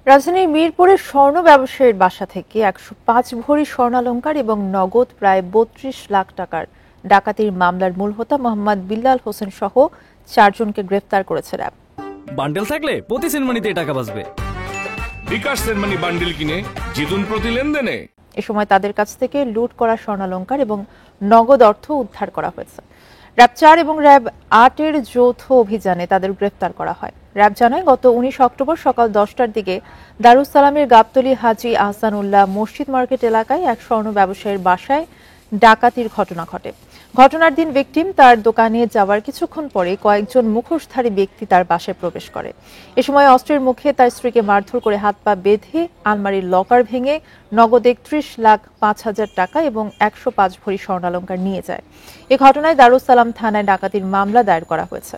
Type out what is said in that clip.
রাজধানীর মিরপুরের স্বর্ণ ব্যবসায়ীর বাসা থেকে ১০৫ ভরি স্বর্ণালংকার এবং নগদ প্রায় ৩২ লাখ টাকার ডাকাতির মামলার মূল হোতা মোহাম্মদ বিল্লাল হোসেন সহ ৪ জনকে গ্রেফতার করেছে র্যাব। বান্ডেল থাকলে প্রতি সেনমানিতে টাকা বাঁচবে। বিকাশ সেনমানি বান্ডেল কিনে জিতুন প্রতি লেনদেনে। এ সময় তাদের কাছ থেকে লুট করা স্বর্ণালংকার এবং নগদ অর্থ উদ্ধার করা হয়েছে। র্যাব ৪ এবং র্যাব ৮ এর যৌথ অভিযানে তাদের গ্রেফতার করা হয়। র্যাব জানায়, গত ১৯ অক্টোবর সকাল ১০টার দিকে দারুস সালামের গাবতলী হাজী আহসানুল্লাহ মসজিদ মার্কেট এলাকায় এক স্বর্ণ ব্যবসায়ীর বাসায় ডাকাতির ঘটনা ঘটে। ঘটনার দিন ভিকটিম তার দোকানে যাওয়ার কিছুক্ষণ পরে কয়েকজন মুখোশধারী ব্যক্তি তার বাসায় প্রবেশ করে। এ সময় অস্ত্রের মুখে তার স্ত্রীকে মারধর করে হাত পা বেঁধে আলমারির লকার ভেঙে নগদ ৩১,৫,০০০ টাকা এবং ১০৫ ভরি স্বর্ণালংকার নিয়ে যায়। এ ঘটনায় দারুস সালাম থানায় ডাকাতির মামলা দায়ের করা হয়েছে।